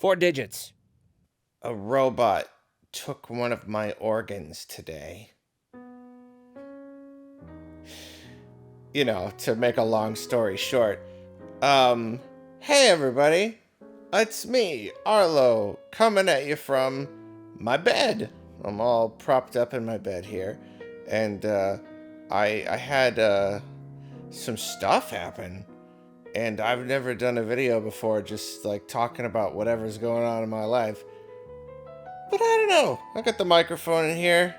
4 digits. A robot took one of my organs today. You know, to make a long story short. Hey everybody. It's me, Arlo, coming at you from my bed. I'm all propped up in my bed here. And, I had, some stuff happen. And I've never done a video before just, like, talking about whatever's going on in my life. But I don't know. I got the microphone in here.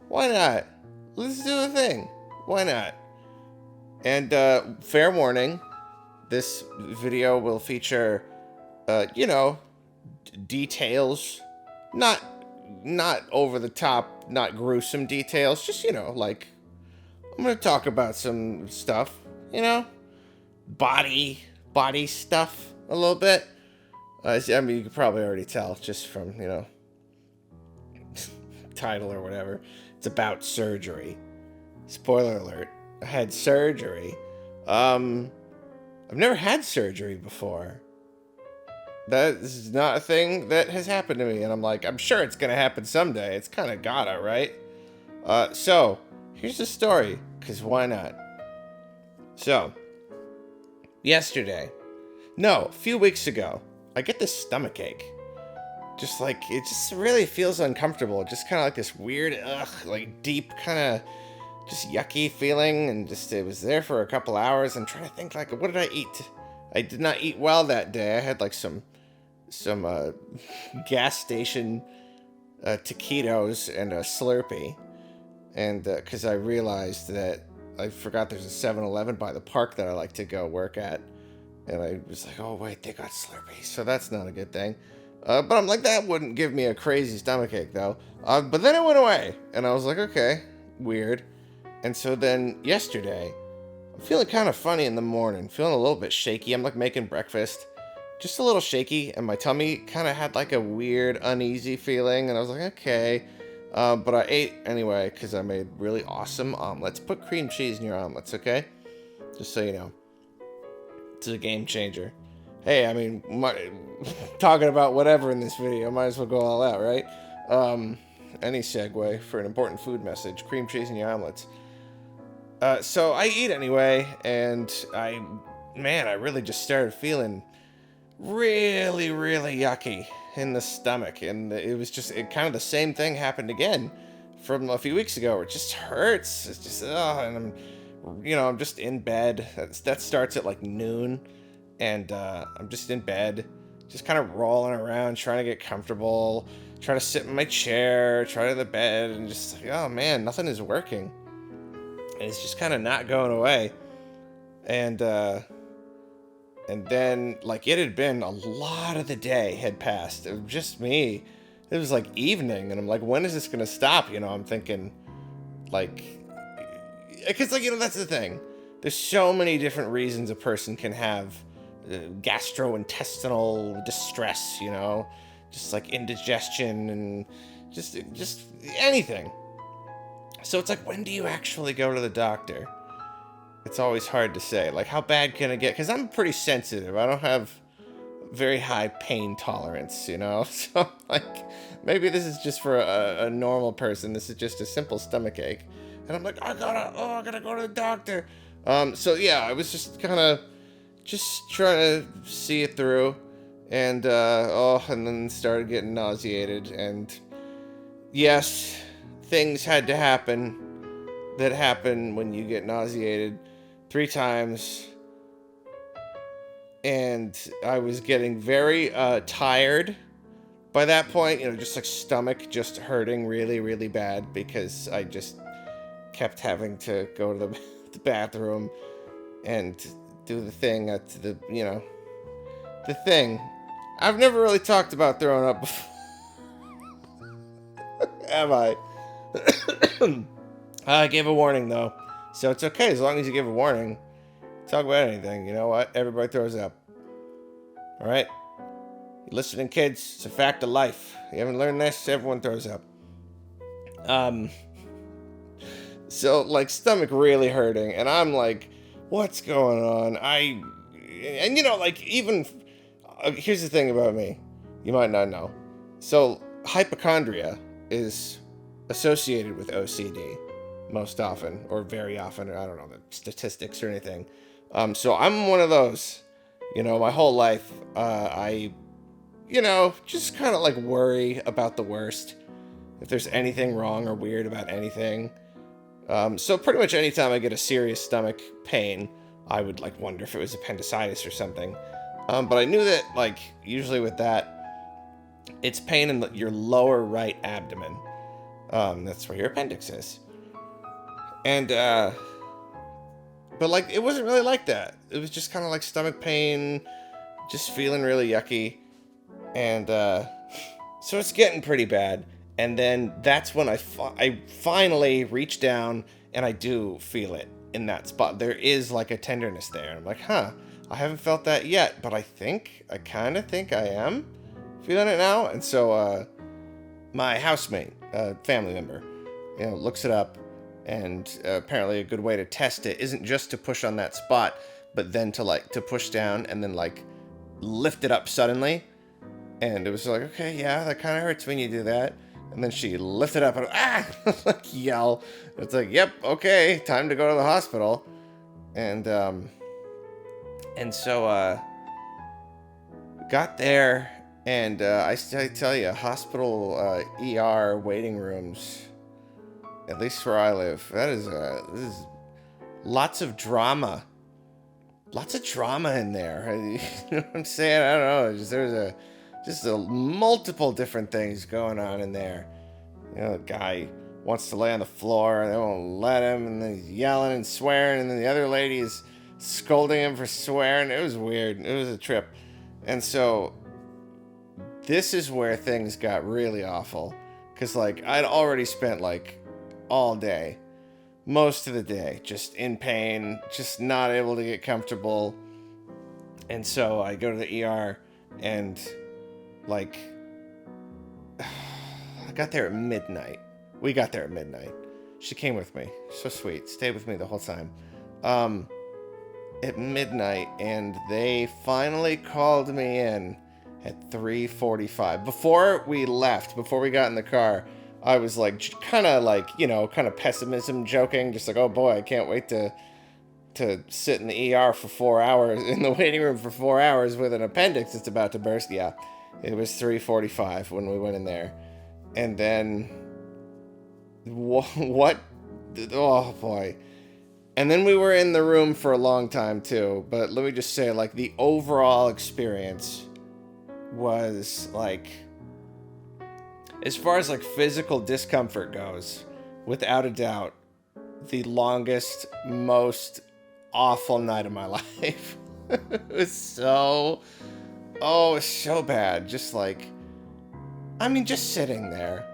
Why not? Let's do a thing. Why not? And, fair warning, this video will feature, details. Not over the top, not gruesome details. Just, like, I'm gonna talk about some stuff, body stuff a little bit. I mean, you could probably already tell just from, title or whatever. It's about surgery. Spoiler alert. I had surgery. I've never had surgery before. That is not a thing that has happened to me. And I'm like, I'm sure it's going to happen someday. It's kind of gotta, right? So, here's the story. Because why not? So, a few weeks ago, I get this stomach ache. Just like, it just really feels uncomfortable. Just kind of like this weird, like deep kind of just yucky feeling. And just, it was there for a couple hours. I'm trying to think, like, what did I eat? I did not eat well that day. I had like some gas station taquitos and a Slurpee. And because I realized that I forgot there's a 7-Eleven by the park that I like to go work at. And I was like, oh, wait, they got Slurpees. So that's not a good thing. But I'm like, that wouldn't give me a crazy stomachache, though. But then it went away. And I was like, okay, weird. And so then yesterday, I'm feeling kind of funny in the morning. Feeling a little bit shaky. I'm like making breakfast. Just a little shaky. And my tummy kind of had like a weird, uneasy feeling. And I was like, okay. But I ate anyway because I made really awesome omelets. Put cream cheese in your omelets, okay? Just so you know. It's a game changer. Hey, I mean, talking about whatever in this video, might as well go all out, right? Any segue for an important food message. Cream cheese in your omelets. So I eat anyway, and I really just started feeling really, really yucky in the stomach. And it was just, kind of the same thing happened again from a few weeks ago, where it just hurts. It's just, and I'm just in bed. That starts at like noon. And I'm just in bed, just kind of rolling around, trying to get comfortable, trying to sit in my chair, try to the bed, and just like, oh man, nothing is working. And it's just kind of not going away. And then, like, it had been a lot of the day had passed. It was just me. It was like evening, and I'm like, when is this going to stop? I'm thinking, like, because, like, that's the thing. There's so many different reasons a person can have gastrointestinal distress, just like indigestion and just anything. So it's like, when do you actually go to the doctor? It's always hard to say. Like, how bad can it get? Because I'm pretty sensitive. I don't have very high pain tolerance, So, like, maybe this is just for a normal person. This is just a simple stomach ache. And I'm like, I gotta go to the doctor. So yeah, I was just kind of just trying to see it through, and and then started getting nauseated, and yes, things had to happen that happen when you get nauseated 3 times, and I was getting very tired by that point, just like stomach just hurting really, really bad because I just kept having to go to the bathroom and do the thing at the thing. I've never really talked about throwing up before. Have I? I gave a warning though, so it's okay as long as you give a warning. Talk about anything. You know what? Everybody throws up. All right? You listening, kids? It's a fact of life. You haven't learned this? Everyone throws up. So like stomach really hurting, and I'm like, what's going on? Like even here's the thing about me. You might not know. So, hypochondria is associated with OCD most often, or very often. I don't know the statistics or anything. So I'm one of those. My whole life, I, just kind of like worry about the worst. If there's anything wrong or weird about anything. So pretty much anytime I get a serious stomach pain, I would like wonder if it was appendicitis or something. But I knew that like usually with that, it's pain in your lower right abdomen. That's where your appendix is. And but like it wasn't really like that. It was just kind of like stomach pain, just feeling really yucky, and so it's getting pretty bad. And then that's when I finally reach down and I do feel it in that spot. There is like a tenderness there. And I'm like, I haven't felt that yet, but I kind of think I am feeling it now. And so my housemate, family member, looks it up. And apparently a good way to test it isn't just to push on that spot, but then to push down and then like lift it up suddenly. And it was like, okay, yeah, that kind of hurts when you do that. And then she lifted up and like yell. It's like, yep, okay, time to go to the hospital. And so got there, and I tell you, hospital ER waiting rooms, at least where I live, this is lots of drama. Lots of drama in there. You know what I'm saying? I don't know. There's multiple different things going on in there. The guy wants to lay on the floor, and they won't let him, and then he's yelling and swearing, and then the other lady is scolding him for swearing. It was weird. It was a trip. And so this is where things got really awful, because like I'd already spent like all day, most of the day, just in pain, just not able to get comfortable. And so I go to the ER, and like I got there at midnight. We got there at midnight. She came with me. So sweet. Stayed with me the whole time. At midnight, and they finally called me in at 3:45. Before we left, before we got in the car, I was like kind of pessimism joking, just like, oh boy, I can't wait to sit in the ER for 4 hours, in the waiting room for 4 hours with an appendix that's about to burst. Yeah, it was 3:45 when we went in there. And then, what? Oh boy. And then we were in the room for a long time too. But let me just say, like, the overall experience was like, as far as like physical discomfort goes, without a doubt, the longest, most awful night of my life. It was so bad. Just like, just sitting there,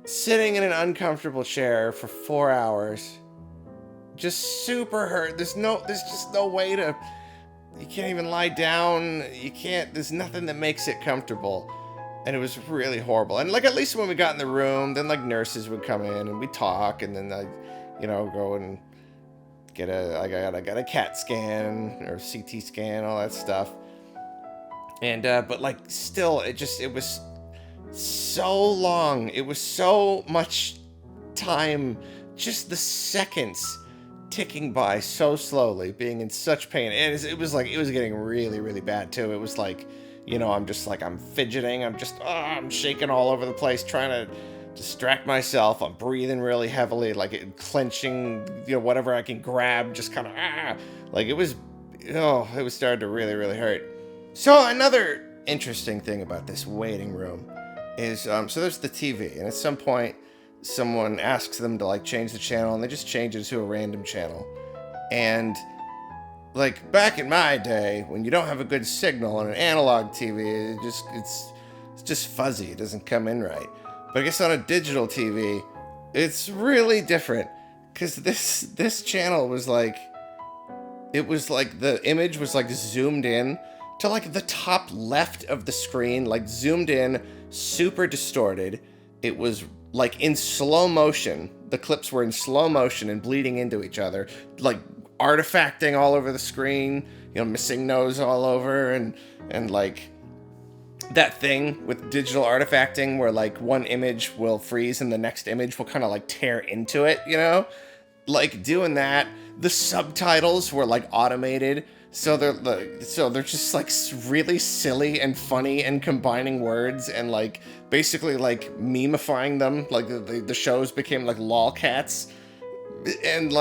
sitting in an uncomfortable chair for 4 hours, just super hurt. There's just no way to, you can't even lie down. There's nothing that makes it comfortable. And it was really horrible. And like, at least when we got in the room, then like nurses would come in and we'd talk, and then I, go and I got a CAT scan or CT scan, all that stuff. And, but like, still, it was so long. It was so much time, just the seconds ticking by so slowly, being in such pain. And it was getting really, really bad too. It was like, I'm fidgeting. I'm shaking all over the place, trying to distract myself. I'm breathing really heavily, like clenching, whatever I can grab, just kind of, like it was starting to really, really hurt. So another interesting thing about this waiting room is, so there's the TV, and at some point, someone asks them to like change the channel, and they just change it to a random channel. And like back in my day, when you don't have a good signal on an analog TV, it's just fuzzy. It doesn't come in right. But I guess on a digital TV, it's really different, because this channel was like, it was like the image was like zoomed in to like the top left of the screen, like zoomed in, super distorted. It was like in slow motion. The clips were in slow motion and bleeding into each other, like artifacting all over the screen. missing nose all over, and like that thing with digital artifacting where like one image will freeze and the next image will kind of like tear into it, like doing that. The subtitles were like automated, so they're just like really silly and funny and combining words and like basically like memifying them. Like the shows became like lolcats, and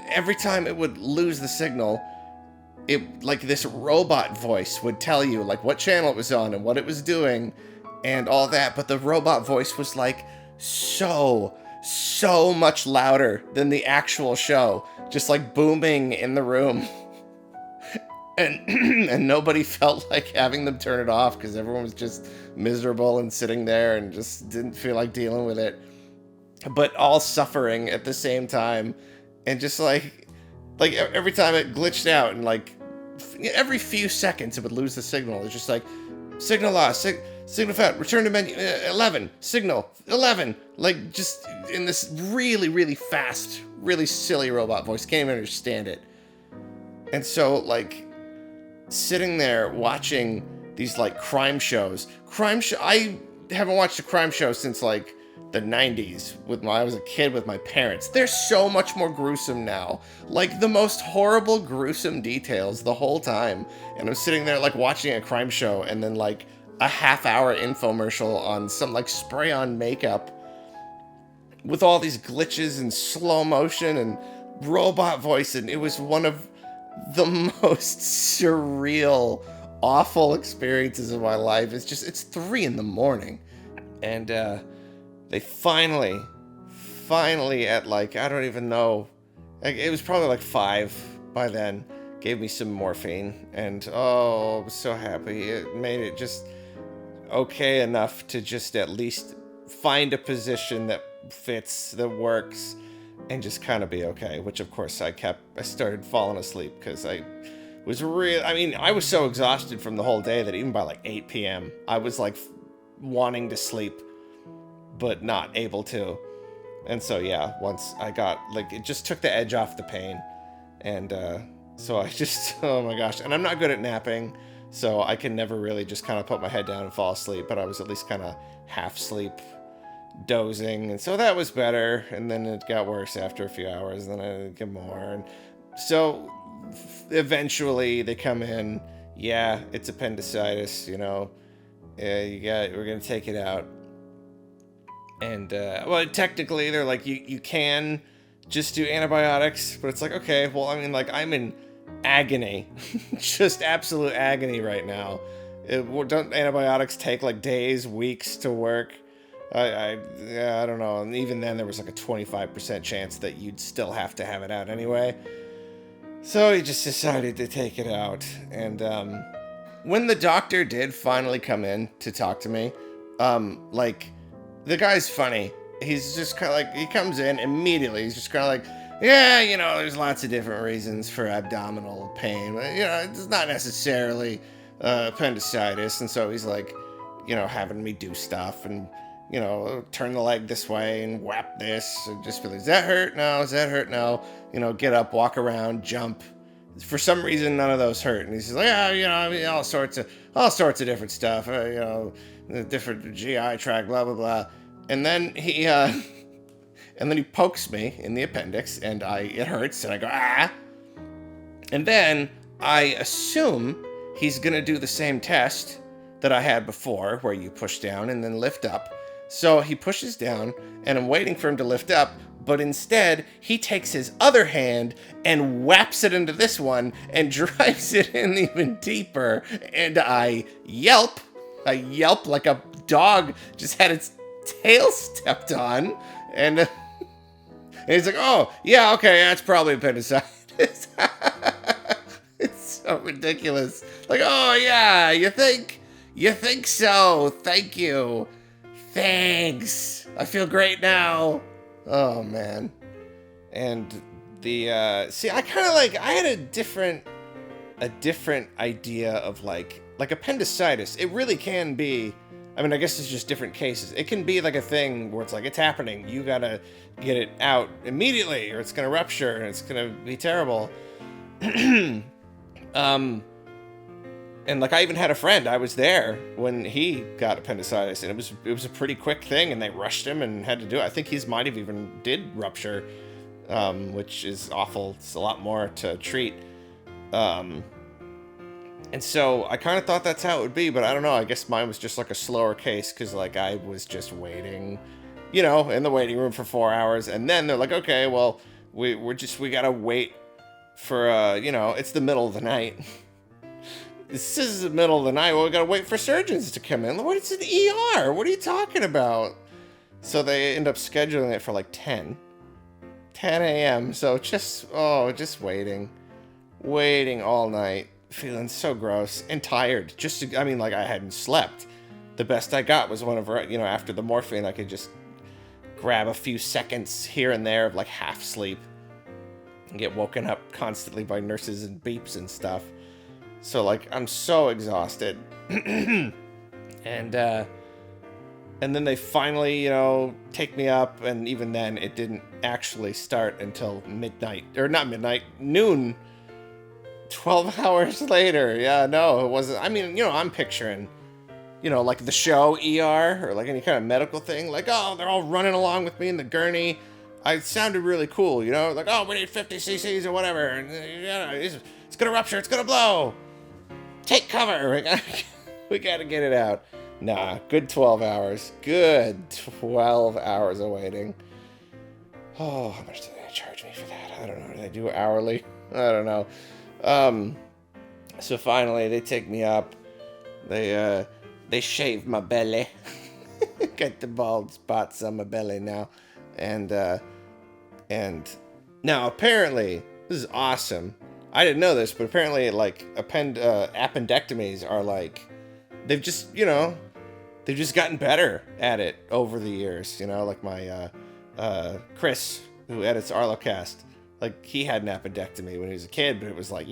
every time it would lose the signal, it like this robot voice would tell you like what channel it was on and what it was doing and all that. But the robot voice was like so much louder than the actual show, just like booming in the room. And nobody felt like having them turn it off because everyone was just miserable and sitting there and just didn't feel like dealing with it, but all suffering at the same time. And just like every time it glitched out, and like every few seconds it would lose the signal. It's just like signal lost, signal found, return to menu 11, signal 11, like just in this really fast, really silly robot voice. Can't even understand it. And so like sitting there watching these like crime shows. I haven't watched a crime show since like the 90s when I was a kid with my parents. They're so much more gruesome now. Like the most horrible, gruesome details the whole time. And I'm sitting there like watching a crime show, and then like a half-hour infomercial on some like spray-on makeup with all these glitches and slow motion and robot voice, and it was one of the most surreal, awful experiences of my life. It's 3 a.m, and they finally at like, I don't even know, like, it was probably like 5 by then, gave me some morphine, and oh, I was so happy. It made it just okay enough to just at least find a position that fits, that works, and just kind of be okay, which of course I started falling asleep because I was I was so exhausted from the whole day that even by like 8 p.m. I was like wanting to sleep but not able to. And so yeah, once I got like, it just took the edge off the pain, and so I just oh my gosh, and I'm not good at napping, so I can never really just kind of put my head down and fall asleep, but I was at least kind of half sleep, dozing, and so that was better. And then it got worse after a few hours, and then I didn't get more, and so eventually they come in, yeah, it's appendicitis, we're gonna take it out. And well, technically they're like, you can just do antibiotics, but it's like, okay, well, I mean, like, I'm in agony, just absolute agony right now. Don't antibiotics take like days, weeks to work? I don't know. And even then there was like a 25% chance that you'd still have to have it out anyway. So he just decided to take it out. And when the doctor did finally come in to talk to me, like, the guy's funny. He's just kind of like, he comes in immediately. He's just kind of like, yeah, there's lots of different reasons for abdominal pain. But, it's not necessarily appendicitis. And so he's like, having me do stuff and, turn the leg this way and whap this. And just be like, does that hurt? No. Does that hurt? No. Get up, walk around, jump. For some reason, none of those hurt. And he's just like, yeah, I mean, all sorts of different stuff. The different GI tract, blah, blah, blah. And then he pokes me in the appendix, and it hurts, and I go, ah. And then I assume he's going to do the same test that I had before, where you push down and then lift up. So he pushes down, and I'm waiting for him to lift up, but instead, he takes his other hand and whaps it into this one and drives it in even deeper, and I yelp like a dog just had its tail stepped on, and he's like, oh, yeah, okay, that's probably appendicitis. It's so ridiculous. Like, oh, yeah, you think so? Thank you. Thanks. I feel great now. Oh, man. And I kind of like, I had a different idea of like appendicitis. It really can be, I mean, I guess it's just different cases. It can be like a thing where it's like, it's happening, you gotta get it out immediately, or it's gonna rupture and it's gonna be terrible. Um, and like I even had a friend. I was there when he got appendicitis, and it was a pretty quick thing, and they rushed him and had to do it. I think his might have even did rupture, which is awful. It's a lot more to treat. Um, and so I kind of thought that's how it would be, but I don't know. I guess mine was just like a slower case because like I was just waiting, in the waiting room for 4 hours, and then they're like, okay, well, we gotta wait for it's the middle of the night. This is the middle of the night. Well, we gotta wait for surgeons to come in. What? It's an ER. What are you talking about? So they end up scheduling it for like 10 a.m. So just waiting all night, feeling so gross and tired. Like I hadn't slept. The best I got was whenever, after the morphine, I could just grab a few seconds here and there of like half sleep and get woken up constantly by nurses and beeps and stuff. So like I'm so exhausted. And then they finally, take me up, and even then it didn't actually start until noon. 12 hours later. Yeah, no, it wasn't. I mean, I'm picturing, like the show ER or like any kind of medical thing. Like, oh, they're all running along with me in the gurney. I sounded really cool, like, oh, we need 50 cc's or whatever. And, it's going to rupture. It's going to blow. Take cover. We got to get it out. Nah, good 12 hours. Good 12 hours of waiting. Oh, how much do they charge me for that? I don't know. Do they do hourly? I don't know. So finally they take me up. They shave my belly. Got the bald spots on my belly now. And now apparently, this is awesome. I didn't know this, but apparently like appendectomies are like, they've just gotten better at it over the years. Like my, Chris, who edits Arlocast, like he had an appendectomy when he was a kid, but it was like,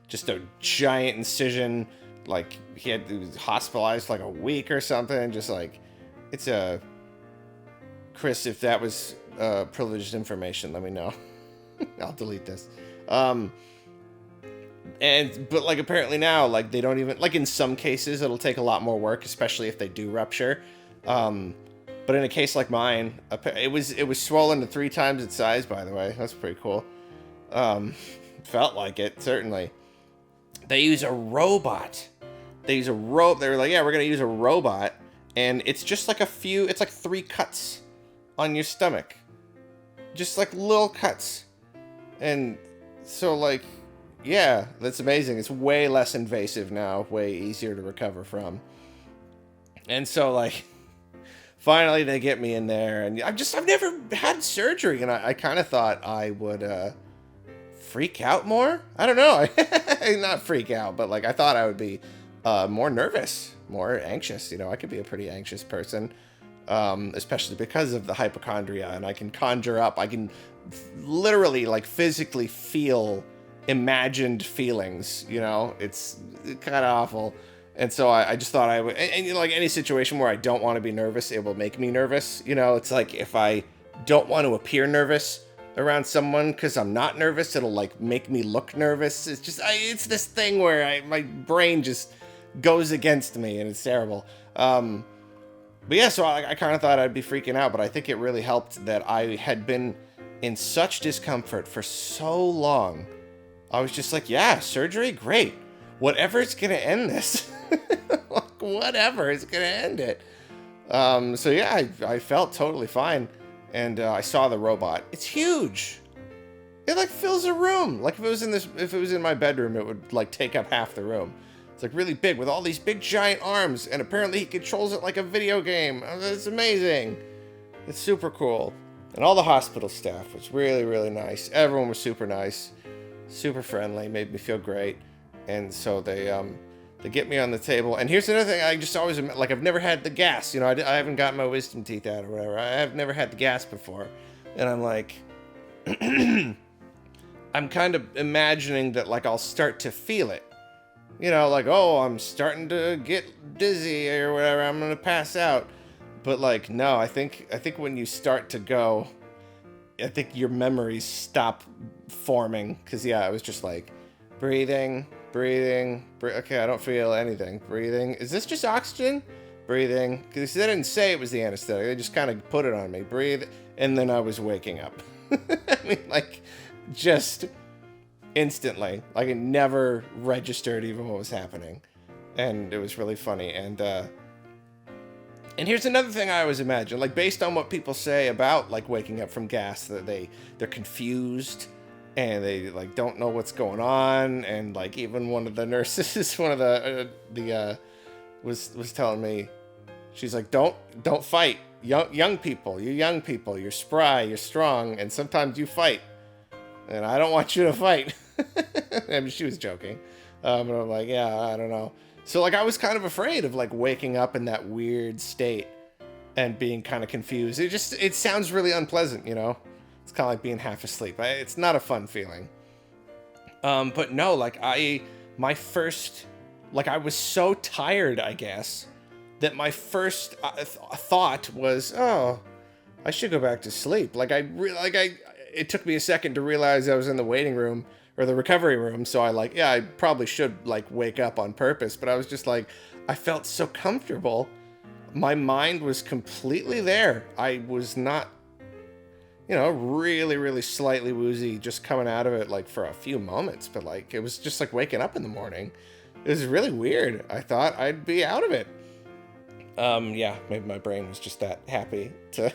just a giant incision. Like he was hospitalized for like a week or something. Just like, it's Chris, if that was privileged information, let me know. I'll delete this. But like apparently now, like they don't even, like in some cases it'll take a lot more work, especially if they do rupture. But in a case like mine, it was swollen to 3 times its size, by the way. That's pretty cool. Felt like it, certainly. They use a robot. They were like, yeah, we're going to use a robot. And it's just like it's like 3 cuts on your stomach. Just like little cuts. And so like, yeah, that's amazing. It's way less invasive now, way easier to recover from. And so like, finally they get me in there, and I've never had surgery, and I kind of thought I would freak out more. I don't know. Not freak out, but like I thought I would be more nervous, more anxious. I could be a pretty anxious person, especially because of the hypochondria, and I can conjure up. I can literally like physically feel imagined feelings. It's kind of awful. And so I just thought I would, and like any situation where I don't want to be nervous, it will make me nervous. It's like if I don't want to appear nervous around someone because I'm not nervous, it'll like make me look nervous. It's just, it's this thing where my brain just goes against me, and it's terrible. But yeah, so I kind of thought I'd be freaking out, but I think it really helped that I had been in such discomfort for so long. I was just like, yeah, surgery, great. Whatever's gonna end this. Like, whatever is gonna end it. So yeah, I felt totally fine, and I saw the robot. It's huge. It like fills a room. Like if it was in my bedroom, it would like take up half the room. It's like really big with all these big giant arms, and apparently he controls it like a video game. It's amazing. It's super cool. And all the hospital staff was really, really nice. Everyone was super nice, super friendly, made me feel great. And so they get me on the table. And here's another thing, I just always, like, I've never had the gas. I haven't got my wisdom teeth out or whatever. I've never had the gas before. And I'm like, I'm kind of imagining that, like, I'll start to feel it. Like, oh, I'm starting to get dizzy or whatever. I'm going to pass out. But, like, no, I think when you start to go, I think your memories stop forming. Because, yeah, I was just, like, breathing, Breathing. Okay, I don't feel anything. Breathing. Is this just oxygen? Breathing. Because they didn't say it was the anesthetic. They just kind of put it on me. Breathe. And then I was waking up. I mean, like, just instantly. Like, it never registered even what was happening. And it was really funny. And here's another thing I always imagine. Like, based on what people say about, like, waking up from gas, that they're confused. And they, like, don't know what's going on. And, like, even one of the nurses, one of the was telling me, she's like, don't fight. Young people, you're spry, you're strong, and sometimes you fight. And I don't want you to fight. I mean, she was joking. But I'm like, yeah, I don't know. So, like, I was kind of afraid of, like, waking up in that weird state and being kind of confused. It sounds really unpleasant, you know? It's kind of like being half asleep. It's not a fun feeling. But no, like, I was so tired, I guess, that my first thought was, oh, I should go back to sleep. It took me a second to realize I was in the waiting room or the recovery room. So I probably should, like, wake up on purpose. But I was just like, I felt so comfortable. My mind was completely there. I was not, you know, really, really slightly woozy just coming out of it, like, for a few moments. But, like, it was just like waking up in the morning. It was really weird. I thought I'd be out of it. Yeah, maybe my brain was just that happy to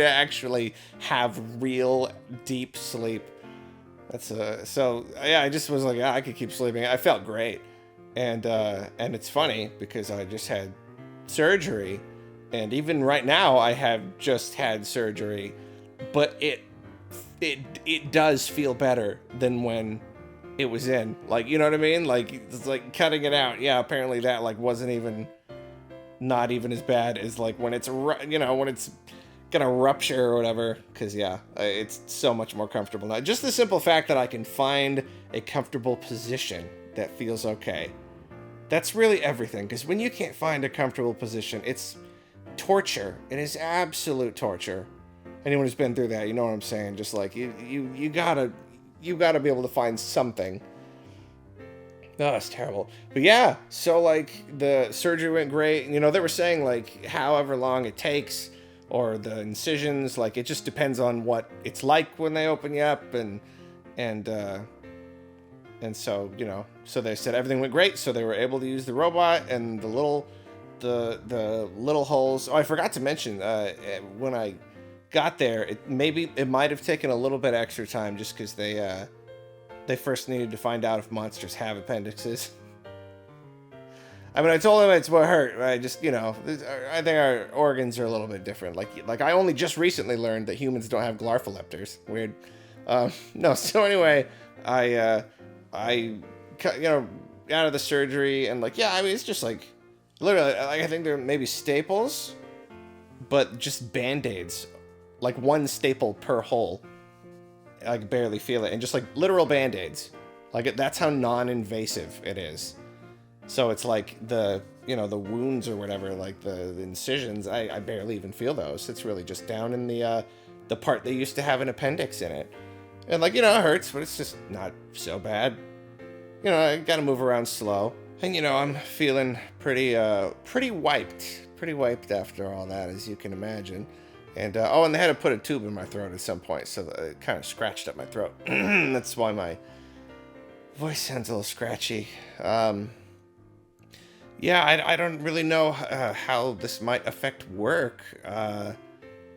actually have real deep sleep. So yeah, I just was like, I could keep sleeping. I felt great. And it's funny because I just had surgery, and even right now I have just had surgery, but it does feel better than when it was in. Like, you know what I mean? Like, it's like cutting it out. Yeah, apparently that, like, wasn't not even as bad as, like, when it's, you know, when it's gonna rupture or whatever. Because yeah, it's so much more comfortable now. Just the simple fact that I can find a comfortable position that feels okay. That's really everything. Because when you can't find a comfortable position, it's torture. It is absolute torture. Anyone who's been through that, you know what I'm saying. Just like you gotta be able to find something. No, that's terrible. But yeah, so, like, the surgery went great. You know, they were saying, like, however long it takes, or the incisions, like, it just depends on what it's like when they open you up, and so, you know, so they said everything went great, so they were able to use the robot, and the little holes. Oh, I forgot to mention, when I got there, it might have taken a little bit extra time just because they first needed to find out if monsters have appendixes. I mean, I told them it's what hurt. I just, you know, I think our organs are a little bit different. Like I only just recently learned that humans don't have glarpholepters. Weird. No, so anyway, I cut, you know, out of the surgery, and, like, yeah, I mean, it's just, like, literally, like, I think there may be staples, but just Band-Aids. Like, one staple per hole. I can barely feel it. And just, like, literal Band-Aids. Like, that's how non-invasive it is. So it's like the, you know, the wounds or whatever, like the incisions, I barely even feel those. It's really just down in the part that used to have an appendix in it. And, like, you know, it hurts, but it's just not so bad. You know, I gotta move around slow. And, you know, I'm feeling pretty wiped after all that, as you can imagine. And, and they had to put a tube in my throat at some point, so it kind of scratched up my throat. That's why my voice sounds a little scratchy. Yeah, I don't really know how this might affect work. Yeah,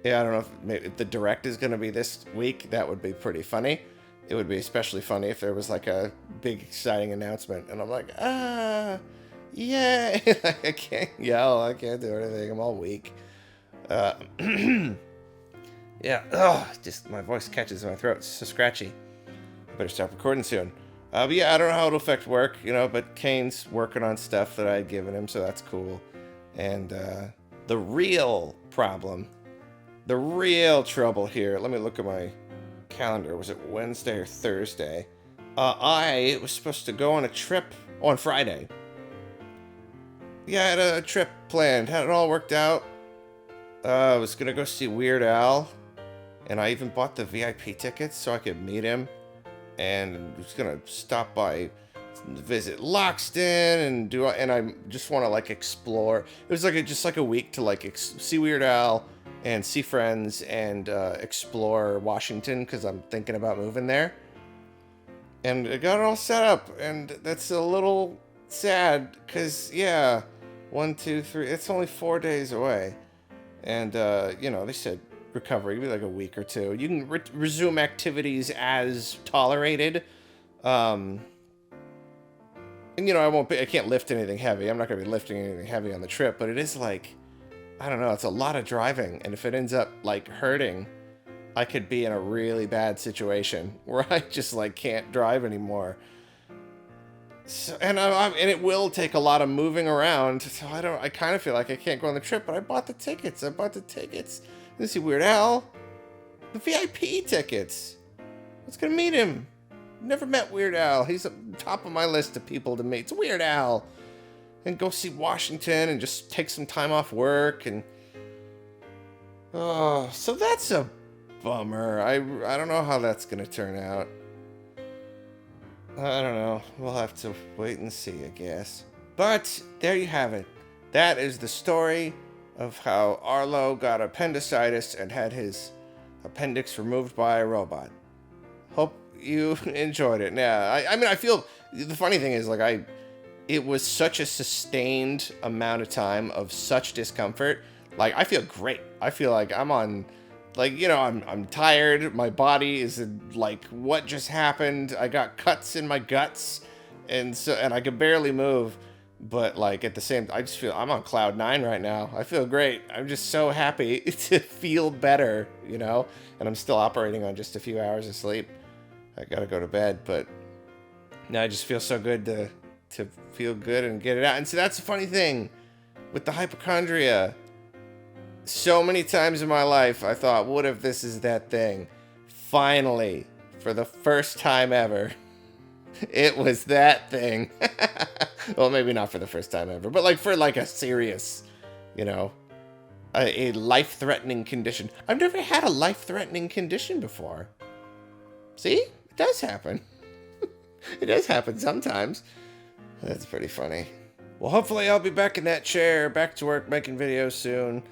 I don't know if the direct is going to be this week. That would be pretty funny. It would be especially funny if there was, like, a big, exciting announcement. And I'm like, yeah. I can't yell. I can't do anything. I'm all weak. Yeah. Just my voice catches in my throat. It's so scratchy. I better stop recording soon. But yeah, I don't know how it'll affect work, you know, but Kane's working on stuff that I had given him, so that's cool. And the real problem, the real trouble here, let me look at my calendar. Was it Wednesday or Thursday? I was supposed to go on a trip on Friday. Yeah, I had a trip planned, had it all worked out. I was going to go see Weird Al, and I even bought the VIP tickets so I could meet him. And was gonna stop by visit Loxton and I just want to like explore. It was like just like a week to like see Weird Al and see friends and explore Washington because I'm thinking about moving there. And I got it all set up, and that's a little sad because yeah, 1, 2, 3. It's only 4 days away, and you know they said recovery be like a week or two. You can resume activities as tolerated. And you know I can't lift anything heavy. I'm not gonna be lifting anything heavy on the trip, but it is like, I don't know, it's a lot of driving, and if it ends up like hurting, I could be in a really bad situation where I just like can't drive anymore. So, and it will take a lot of moving around. So I kind of feel like I can't go on the trip, but I bought the tickets. You see Weird Al, the VIP tickets. I was gonna meet him. Never met Weird Al. He's at the top of my list of people to meet. It's Weird Al. And go see Washington and just take some time off work. And oh, so that's a bummer. I don't know how that's gonna turn out. I don't know. We'll have to wait and see, I guess. But there you have it. That is the story of how Arlo got appendicitis and had his appendix removed by a robot. Hope you enjoyed it. Yeah, I mean, I feel the funny thing is like it was such a sustained amount of time of such discomfort. Like I feel great. I feel like I'm on, like, you know, I'm tired. My body is like, what just happened? I got cuts in my guts, and I can barely move. But like at the same, I just feel I'm on cloud 9 right now. I feel great. I'm just so happy to feel better, you know. And I'm still operating on just a few hours of sleep. I gotta go to bed, but now I just feel so good to feel good and get it out. And so that's the funny thing with the hypochondria. So many times in my life, I thought, what if this is that thing? Finally, for the first time ever, it was that thing. Well, maybe not for the first time ever, but like for like a serious, you know, a life-threatening condition. I've never had a life-threatening condition before. See? It does happen. It does happen sometimes. That's pretty funny. Well, hopefully I'll be back in that chair, back to work, making videos soon.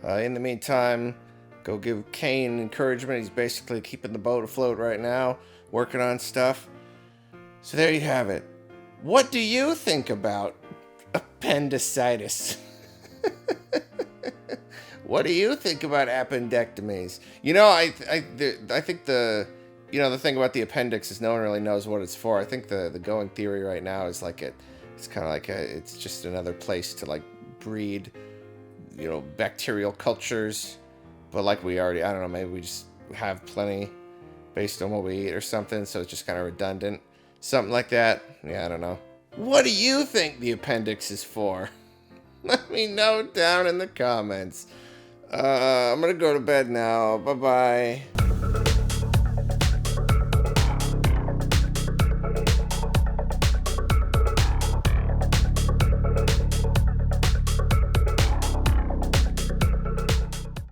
In the meantime, go give Kane encouragement. He's basically keeping the boat afloat right now, working on stuff. So there you have it. What do you think about appendicitis? What do you think about appendectomies? You know, I think the thing about the appendix is no one really knows what it's for. I think the going theory right now is like it's kind of like it's just another place to like breed, you know, bacterial cultures. But like I don't know, maybe we just have plenty based on what we eat or something, so it's just kind of redundant. Something like that. Yeah, I don't know. What do you think the appendix is for? Let me know down in the comments. I'm gonna go to bed now. Bye-bye.